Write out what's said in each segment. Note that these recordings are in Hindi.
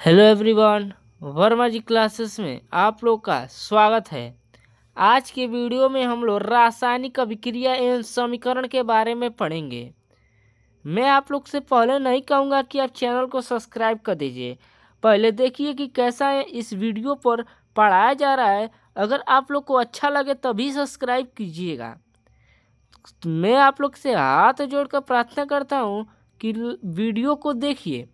हेलो एवरीवन, वर्मा जी क्लासेस में आप लोग का स्वागत है। आज के वीडियो में हम लोग रासायनिक अभिक्रिया एवं समीकरण के बारे में पढ़ेंगे। मैं आप लोग से पहले नहीं कहूँगा कि आप चैनल को सब्सक्राइब कर दीजिए। पहले देखिए कि कैसा है इस वीडियो पर पढ़ाया जा रहा है। अगर आप लोग को अच्छा लगे तभी सब्सक्राइब कीजिएगा। मैं आप लोग से हाथ जोड़कर प्रार्थना करता हूँ कि वीडियो को देखिए।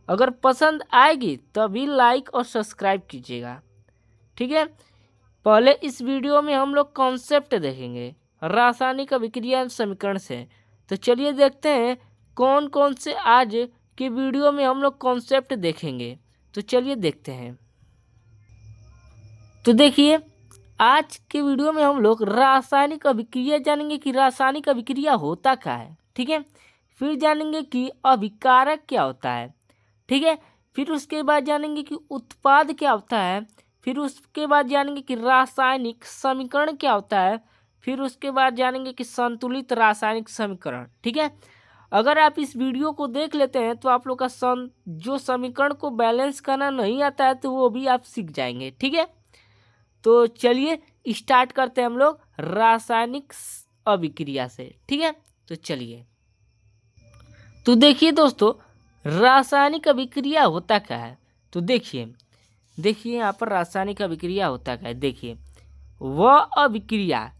अगर पसंद आएगी तभी लाइक और सब्सक्राइब कीजिएगा, ठीक है। पहले इस वीडियो में हम लोग कॉन्सेप्ट देखेंगे रासायनिक अभिक्रिया समीकरण से। तो चलिए देखते हैं कौन कौन से आज के वीडियो में हम लोग कॉन्सेप्ट देखेंगे। तो चलिए देखते हैं। तो देखिए, आज के वीडियो में हम लोग रासायनिक अभिक्रिया जानेंगे कि रासायनिक अभिक्रिया होता क्या है, ठीक है। फिर जानेंगे कि अभिकारक क्या होता है, ठीक है। फिर उसके बाद जानेंगे कि उत्पाद क्या होता है। फिर उसके बाद जानेंगे कि रासायनिक समीकरण क्या होता है। फिर उसके बाद जानेंगे कि संतुलित रासायनिक समीकरण, ठीक है। अगर आप इस वीडियो को देख लेते हैं तो आप लोग का जो समीकरण को बैलेंस करना नहीं आता है तो वो भी आप सीख जाएंगे, ठीक है। तो चलिए स्टार्ट करते हैं हम लोग रासायनिक अभिक्रिया से, ठीक है। तो चलिए, तो देखिए दोस्तों, रासायनिक अभिक्रिया होता क्या है। तो देखिए यहाँ पर रासायनिक अभिक्रिया होता क्या है। देखिए, वह अभिक्रिया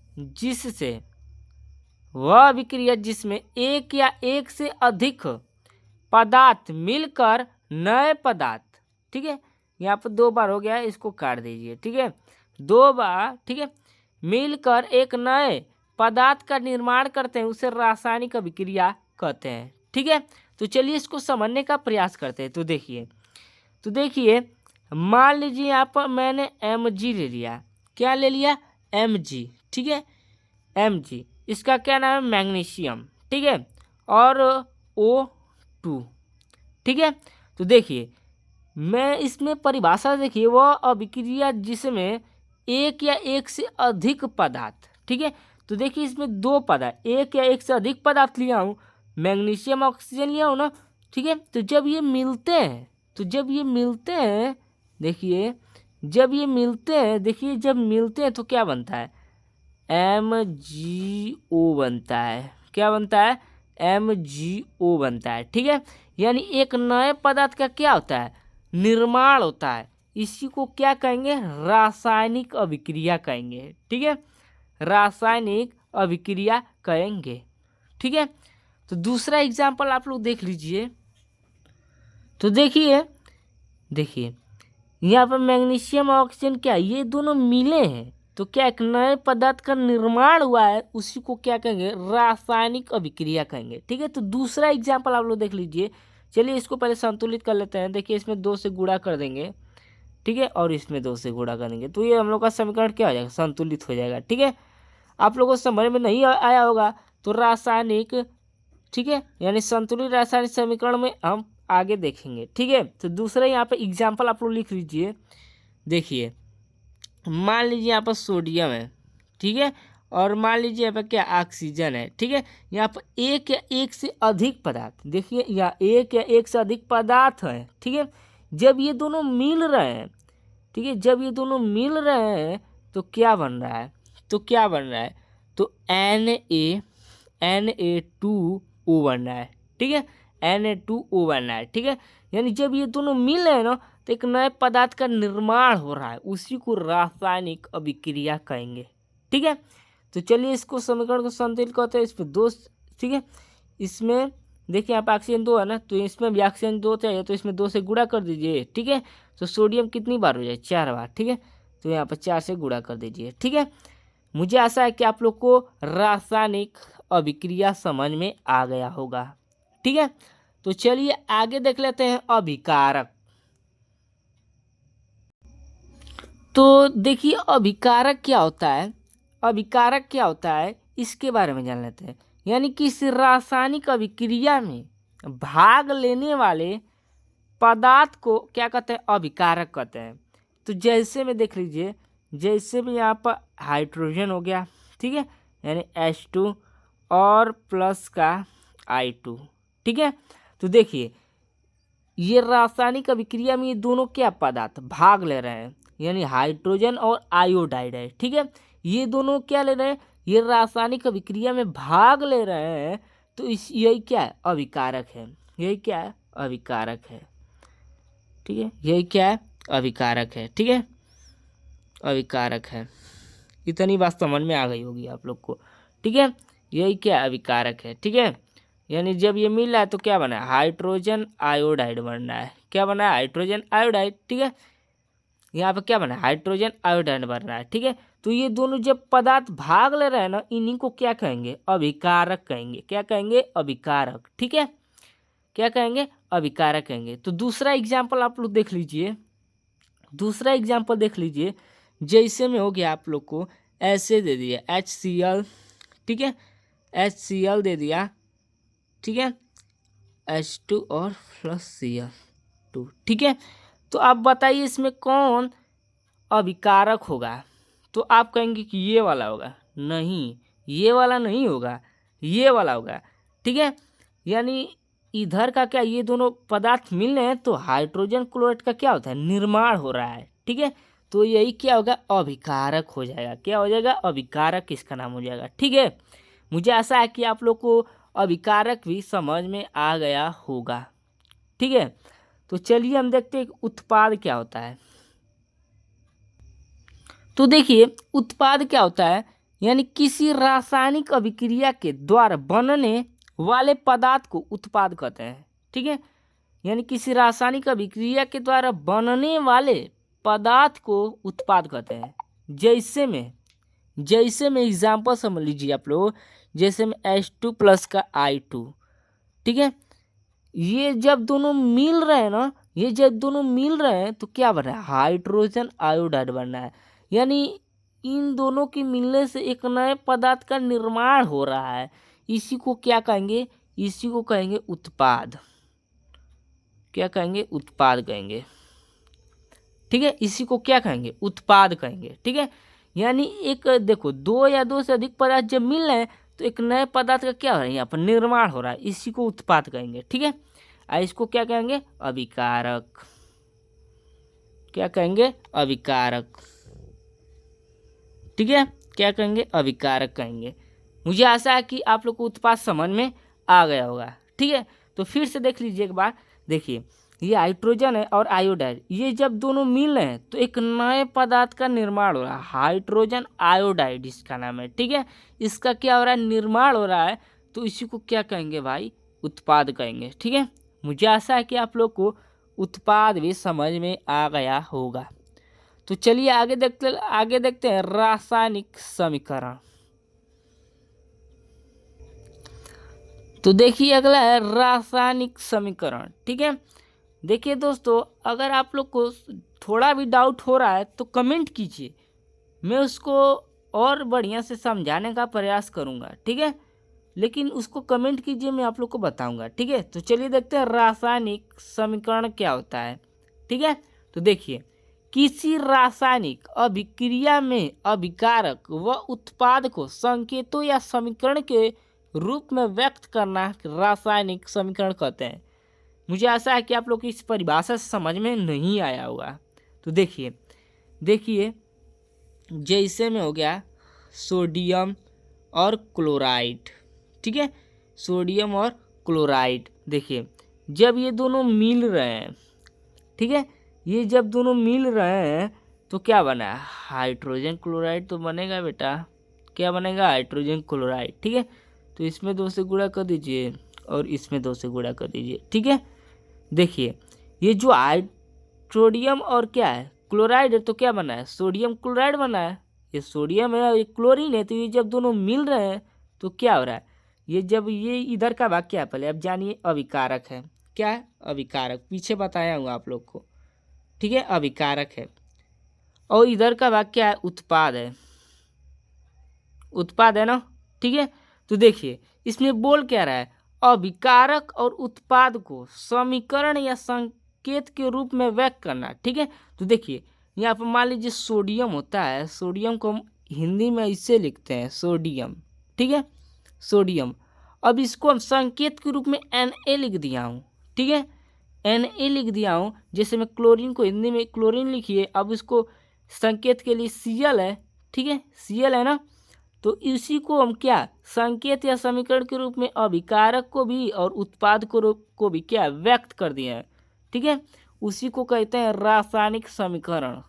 जिसमें एक या एक से अधिक पदार्थ मिलकर नए पदार्थ, ठीक है। यहाँ पर दो बार हो गया है, इसको काट दीजिए, ठीक है। दो बार, ठीक है, मिलकर एक नए पदार्थ का निर्माण करते हैं उसे रासायनिक अभिक्रिया कहते हैं, ठीक है। तो चलिए इसको समझने का प्रयास करते हैं। तो देखिए, मान लीजिए यहाँ पर मैंने Mg ले लिया। क्या ले लिया? Mg, ठीक है। Mg, इसका क्या नाम है? मैग्नीशियम, ठीक है। और O2, ठीक है। तो देखिए, मैं इसमें परिभाषा देखिए, वह अभिक्रिया जिसमें एक या एक से अधिक पदार्थ, ठीक है। तो देखिए इसमें दो पदार्थ, एक या एक से अधिक पदार्थ लिया हूँ, मैग्नीशियम ऑक्सीजन लिया हूँ ना, ठीक है। तो जब ये मिलते हैं देखिए, जब मिलते हैं तो क्या बनता है? MgO बनता है। क्या बनता है? MgO बनता है, ठीक है। यानी एक नए पदार्थ का क्या होता है? निर्माण होता है। इसी को क्या कहेंगे? रासायनिक अभिक्रिया कहेंगे, ठीक है। रासायनिक अभिक्रिया कहेंगे, ठीक है। तो दूसरा एग्जाम्पल आप लोग देख लीजिए। तो देखिए यहाँ पर मैग्नीशियम और ऑक्सीजन क्या, ये दोनों मिले हैं तो क्या एक नए पदार्थ का निर्माण हुआ है, उसी को क्या कहेंगे? रासायनिक अभिक्रिया कहेंगे, ठीक है। तो दूसरा एग्जाम्पल आप लोग देख लीजिए। चलिए इसको पहले संतुलित कर लेते हैं। देखिए, इसमें 2 से गुणा कर देंगे, ठीक है, और इसमें 2 से गुणा करेंगे तो ये हम लोग का समीकरण क्या हो जाएगा? संतुलित हो जाएगा, ठीक है। आप लोगों को समझ में नहीं आया होगा तो रासायनिक, ठीक है, यानी संतुलित रासायनिक समीकरण में हम आगे देखेंगे, ठीक है। तो दूसरा यहाँ पे एग्जाम्पल आप लोग लिख लीजिए। देखिए, मान लीजिए यहाँ पर सोडियम है, ठीक है, और मान लीजिए यहाँ पर क्या? ऑक्सीजन है, ठीक है। यहाँ पर एक या एक से अधिक पदार्थ, देखिए यहाँ एक या एक से अधिक पदार्थ है, ठीक है। जब ये दोनों मिल रहे हैं, ठीक है, जब ये दोनों मिल रहे हैं तो क्या बन रहा है? तो Na2O बन रहा है, ठीक है। Na2O बन रहा है, ठीक है। यानी जब ये दोनों मिल रहे हैं ना तो एक नए पदार्थ का निर्माण हो रहा है, उसी को रासायनिक अभिक्रिया कहेंगे, ठीक है। तो चलिए इसको समीकरण को संतुलित करते हैं। इसमें दो, ठीक है, इसमें देखिए यहाँ पे ऑक्सीजन 2 है ना, तो इसमें भी ऑक्सीजन 2 चाहिए तो इसमें 2 से गुणा कर दीजिए, ठीक है। तो सोडियम कितनी बार हो जाए? 4 बार, ठीक है। तो यहाँ पर 4 से गुणा कर दीजिए, ठीक है। मुझे आशा है कि आप लोग को रासायनिक अभिक्रिया समझ में आ गया होगा, ठीक है। तो चलिए आगे देख लेते हैं अभिकारक। तो देखिए, अभिकारक क्या होता है इसके बारे में जान लेते हैं। यानी कि इस रासायनिक अभिक्रिया में भाग लेने वाले पदार्थ को क्या कहते हैं? अभिकारक कहते हैं। तो जैसे में देख लीजिए, जैसे में यहाँ पर हाइड्रोजन हो गया, ठीक है, यानी H2 और प्लस का I2, ठीक है। तो देखिए ये रासायनिक अभिक्रिया में ये दोनों क्या पदार्थ भाग ले रहे हैं, यानी हाइड्रोजन और आयोडाइड है। ठीक है, ये दोनों क्या ले रहे हैं, ये रासायनिक अभिक्रिया में भाग ले रहे हैं, तो इस यही क्या है, अभिकारक है। यही क्या है, अभिकारक है। ठीक है, यही क्या है, अभिकारक है। ठीक है, अभिकारक है। इतनी बात समझ में आ गई होगी आप लोग को। ठीक है, यही क्या, अभिकारक है। ठीक है, यानी जब ये मिल रहा है तो क्या बना है, हाइड्रोजन आयोडाइड बन रहा है। क्या बना है, हाइड्रोजन आयोडाइड। ठीक है, यहाँ पे क्या बना है, हाइड्रोजन आयोडाइड बन रहा है। ठीक है, तो ये दोनों जब पदार्थ भाग ले रहे हैं ना, इन्हीं को क्या कहेंगे, अभिकारक कहेंगे। क्या कहेंगे, अभिकारक। ठीक है, क्या कहेंगे, अभिकारक कहेंगे। तो दूसरा एग्जाम्पल आप लोग देख लीजिए, दूसरा एग्जाम्पल देख लीजिए। जैसे में हो गया आप लोग को ऐसे दे दिया HCl। ठीक है, HCl दे दिया। ठीक है, H2 और प्लस Cl2। ठीक है, तो आप बताइए इसमें कौन अभिकारक होगा। तो आप कहेंगे कि ये वाला होगा। नहीं, ये वाला नहीं होगा, ये वाला होगा। ठीक है, यानी इधर का क्या, ये दोनों पदार्थ मिल रहे हैं तो हाइड्रोजन क्लोराइड का क्या होता है, निर्माण हो रहा है। ठीक है, तो यही क्या होगा, अभिकारक हो जाएगा। क्या हो जाएगा, अभिकारक इसका नाम हो जाएगा। ठीक है, मुझे आशा है कि आप लोग को अभिकारक भी समझ में आ गया होगा। ठीक है, तो चलिए हम देखते हैं उत्पाद क्या होता है। तो देखिए उत्पाद क्या होता है, यानी किसी रासायनिक अभिक्रिया के द्वारा बनने वाले पदार्थ को उत्पाद कहते हैं। ठीक है, यानी किसी रासायनिक अभिक्रिया के द्वारा बनने वाले पदार्थ को उत्पाद कहते हैं। जैसे में एग्जाम्पल समझ लीजिए आप लोग, जैसे में H2 प्लस का I2। ठीक है, ये जब दोनों मिल रहे हैं ना, ये जब दोनों मिल रहे हैं तो क्या बन रहा है, हाइड्रोजन आयोडाइड बन रहा है। यानी इन दोनों के मिलने से एक नए पदार्थ का निर्माण हो रहा है। इसी को क्या कहेंगे, इसी को कहेंगे उत्पाद। क्या कहेंगे, उत्पाद कहेंगे। ठीक है, इसी को क्या कहेंगे, उत्पाद कहेंगे। ठीक है, यानी एक देखो, दो या दो से अधिक पदार्थ जब मिल रहे हैं तो एक नए पदार्थ का क्या हो रहा है, यहाँ पर निर्माण हो रहा है। इसी को उत्पाद कहेंगे। ठीक है, इसको क्या कहेंगे, अभिकारक। क्या कहेंगे, अभिकारक। ठीक है, क्या कहेंगे, अभिकारक कहेंगे। मुझे आशा है कि आप लोग को उत्पाद समझ में आ गया होगा। ठीक है, तो फिर से देख लीजिए एक बार। देखिए ये हाइड्रोजन है और आयोडाइड, ये जब दोनों मिल रहे हैं तो एक नए पदार्थ का निर्माण हो रहा है, हाइड्रोजन आयोडाइड इसका नाम है। ठीक है, इसका क्या हो रहा है, निर्माण हो रहा है, तो इसी को क्या कहेंगे भाई, उत्पाद कहेंगे। ठीक है, मुझे आशा है कि आप लोग को उत्पाद भी समझ में आ गया होगा। तो चलिए आगे देखते हैं रासायनिक समीकरण। तो देखिए अगला है रासायनिक समीकरण। ठीक है, देखिए दोस्तों, अगर आप लोग को थोड़ा भी डाउट हो रहा है तो कमेंट कीजिए, मैं उसको और बढ़िया से समझाने का प्रयास करूंगा। ठीक है, लेकिन उसको कमेंट कीजिए, मैं आप लोग को बताऊंगा। ठीक है, तो चलिए देखते हैं रासायनिक समीकरण क्या होता है। ठीक है, तो देखिए किसी रासायनिक अभिक्रिया में अभिकारक व उत्पाद को संकेतों या समीकरण के रूप में व्यक्त करना रासायनिक समीकरण कहते हैं। मुझे आशा है कि आप लोग को इस परिभाषा से समझ में नहीं आया होगा। तो देखिए जैसे में हो गया सोडियम और क्लोराइड। ठीक है, सोडियम और क्लोराइड, देखिए जब ये दोनों मिल रहे हैं, ठीक है, ये जब दोनों मिल रहे हैं तो क्या बना, हाइड्रोजन क्लोराइड तो बनेगा बेटा। क्या बनेगा, हाइड्रोजन क्लोराइड। ठीक है, तो इसमें 2 से गुणा कर दीजिए और इसमें 2 से गुणा कर दीजिए। ठीक है, देखिए ये जो हाइड्रोडियम और क्या है, क्लोराइड है, तो क्या बना है, सोडियम क्लोराइड बना है। ये सोडियम है और ये क्लोरीन है, तो ये जब दोनों मिल रहे हैं तो क्या हो रहा है, ये जब ये इधर का भाग क्या है, पहले अब जानिए, अभिकारक है। क्या है, अभिकारक, पीछे बताया हूँ आप लोग को। ठीक है, अभिकारक है। और इधर का भाग क्या है, उत्पाद है। उत्पाद है ना। ठीक है, तो देखिए इसमें बोल क्या रहा है, अभिकारक और उत्पाद को समीकरण या संकेत के रूप में व्यक्त करना। ठीक है, तो देखिए यहाँ पर मान लीजिए सोडियम होता है, सोडियम को हम हिंदी में इसे लिखते हैं सोडियम। ठीक है, सोडियम। अब इसको हम संकेत के रूप में Na लिख दिया हूँ। ठीक है, Na लिख दिया हूँ। जैसे मैं क्लोरीन को हिंदी में क्लोरीन लिखिए, अब इसको संकेत के लिए Cl है, ठीक है, Cl है ना। तो इसी को हम क्या संकेत या समीकरण के रूप में अभिकारक को भी और उत्पाद को भी क्या व्यक्त कर दिए हैं, ठीक है। उसी को कहते हैं रासायनिक समीकरण,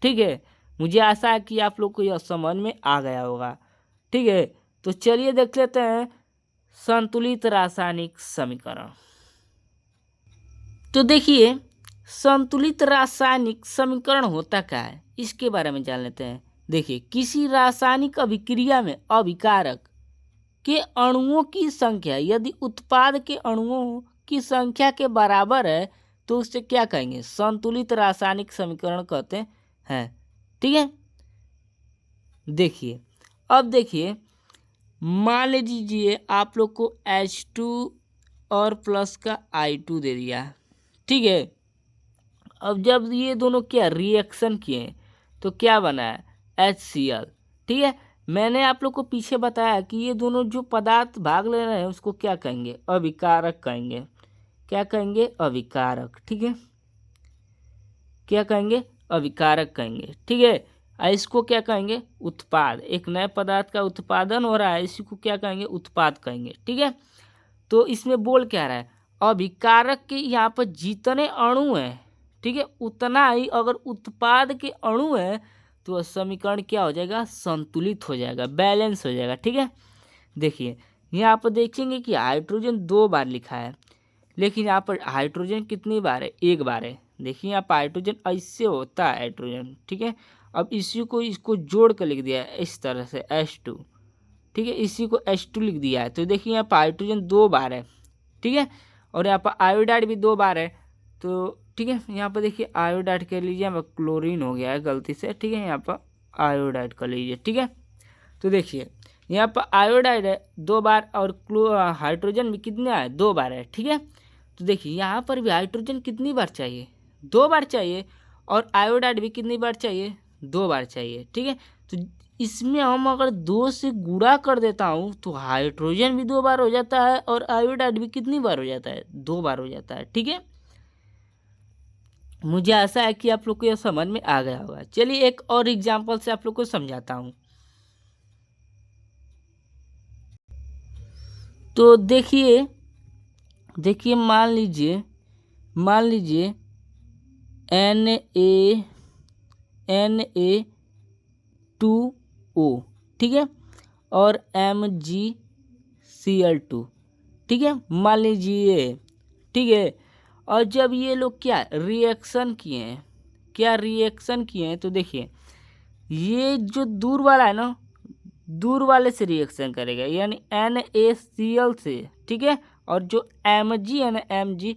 ठीक है। मुझे आशा है कि आप लोग को यह समझ में आ गया होगा, ठीक है। तो चलिए देख लेते हैं संतुलित रासायनिक समीकरण। तो देखिए संतुलित रासायनिक समीकरण होता क्या है, इसके बारे में जान लेते हैं। देखिए किसी रासायनिक अभिक्रिया में अभिकारक के अणुओं की संख्या यदि उत्पाद के अणुओं की संख्या के बराबर है तो उसे क्या कहेंगे, संतुलित रासायनिक समीकरण कहते हैं, ठीक है। देखिए अब देखिए मान लीजिए आप लोग को H2 और प्लस का I2 दे दिया, ठीक है। अब जब ये दोनों क्या रिएक्शन किए तो क्या बना है HCl, ठीक है। मैंने आप लोग को पीछे बताया कि ये दोनों जो पदार्थ भाग ले रहे हैं उसको क्या कहेंगे, अभिकारक कहेंगे। क्या कहेंगे, अभिकारक, ठीक है। क्या कहेंगे, अभिकारक कहेंगे, ठीक है। और इसको क्या कहेंगे, उत्पाद। एक नए पदार्थ का उत्पादन हो रहा है, इसी को क्या कहेंगे, उत्पाद कहेंगे, ठीक है। तो इसमें बोल क्या रहा है, अभिकारक के यहाँ पर जितने अणु हैं, ठीक है, उतना ही अगर उत्पाद के अणु है तो समीकरण क्या हो जाएगा, संतुलित हो जाएगा, बैलेंस हो जाएगा, ठीक है। देखिए यहाँ पर देखेंगे कि हाइड्रोजन 2 बार लिखा है, लेकिन यहाँ पर हाइड्रोजन कितनी बार है, 1 बार है। देखिए यहाँ पर हाइड्रोजन ऐसे होता है हाइड्रोजन, ठीक है। अब इसी को इसको जोड़ कर लिख दिया है इस तरह से H2, ठीक है। इसी को H2 लिख दिया है। तो देखिए यहाँ पर हाइड्रोजन 2 बार है, ठीक है। और यहाँ पर आयोडाइड भी 2 बार है, तो ठीक है। यहाँ पर देखिए आयोडाइड कर लीजिए, यहाँ पर क्लोरीन हो गया है गलती से, ठीक है। यहाँ पर आयोडाइड कर लीजिए, ठीक है। तो देखिए यहाँ पर आयोडाइड है 2 बार और हाइड्रोजन भी कितना है, 2 बार है, ठीक है। तो देखिए यहाँ पर भी हाइड्रोजन कितनी बार चाहिए, 2 बार चाहिए, और आयोडाइड भी कितनी बार चाहिए, 2 बार चाहिए, ठीक है। तो इसमें हम अगर 2 से गुणा कर देता हूँ तो हाइड्रोजन भी 2 बार हो जाता है और आयोडाइड भी कितनी बार हो जाता है, 2 बार हो जाता है, ठीक है। मुझे आशा है कि आप लोग को यह समझ में आ गया होगा। चलिए एक और एग्जाम्पल से आप लोग को समझाता हूँ। तो देखिए मान लीजिए Na2O, ठीक है, और MgCl2, ठीक है, मान लीजिए, ठीक है। और जब ये लोग क्या रिएक्शन किए हैं तो देखिए ये जो दूर वाला है ना, दूर वाले से रिएक्शन करेगा, यानी NaCl से, ठीक है। और जो Mg है ना, Mg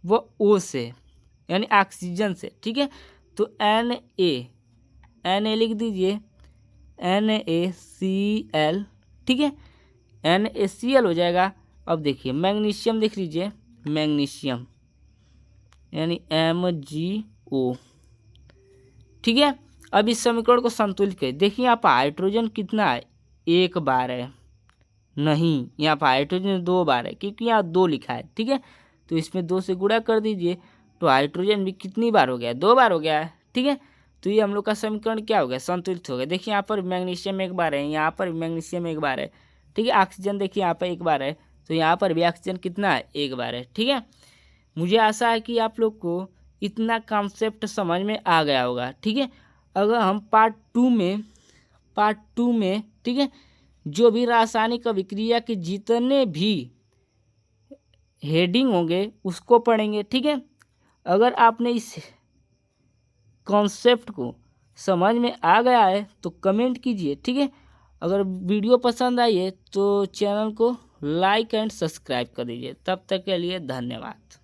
वो O से, यानी ऑक्सीजन से, ठीक है। तो Na लिख दीजिए, NaCl, ठीक है, NaCl हो जाएगा। अब देखिए मैग्नीशियम देख लीजिए, मैग्नीशियम यानी MgO, ठीक है। अब इस समीकरण को संतुलित करें। देखिए यहाँ पर हाइड्रोजन कितना है, 1 बार है, नहीं यहाँ पर हाइड्रोजन 2 बार है, क्योंकि यहाँ 2 लिखा है, ठीक है। तो इसमें 2 से गुणा कर दीजिए तो हाइड्रोजन भी कितनी बार हो गया, 2 बार हो गया है, ठीक है। तो ये हम लोग का समीकरण क्या हो गया, संतुलित हो गया। देखिए यहाँ पर मैग्नीशियम 1 बार है, यहाँ पर मैग्नीशियम 1 बार है, ठीक है। ऑक्सीजन देखिए यहाँ पर 1 बार है, तो यहाँ पर भी ऑक्सीजन कितना है, 1 बार है, ठीक है। मुझे आशा है कि आप लोग को इतना कॉन्सेप्ट समझ में आ गया होगा, ठीक है। अगर हम पार्ट टू में ठीक है, जो भी रासायनिक अभिक्रिया के जितने भी हेडिंग होंगे उसको पढ़ेंगे, ठीक है। अगर आपने इस कॉन्सेप्ट को समझ में आ गया है तो कमेंट कीजिए, ठीक है। अगर वीडियो पसंद आई है तो चैनल को लाइक एंड सब्सक्राइब कर दीजिए। तब तक के लिए धन्यवाद।